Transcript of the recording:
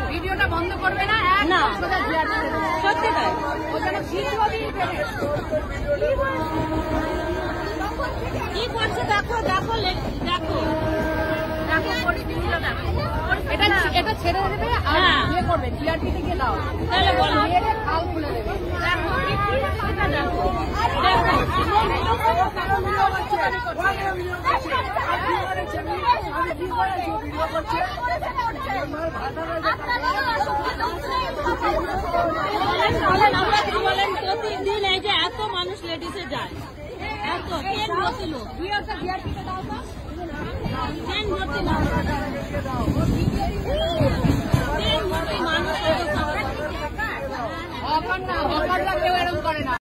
ভিডিওটা বন্ধ করবে না? না, সত্যি তাই। কি করছে দেখো, দেখো, দেখো, দেখো পরিস্থিতিটা দেখো। এটা ছেড়ে দেবে আর ইয়ে করবে, জিআরপিতে গিয়ে দাও, তাহলে বলো খাল খুলে দেবে। দেখো এটা দেখো, বলেন প্রতিদিন এই যে এত মানুষ লেডিসে যায়, এত ট্রেন ভর্তি লোক, জিআরপিতে দাও তো, ট্রেন ভর্তি লোক, ট্রেন ভর্তি মানুষ। কেউ এরকম করে না।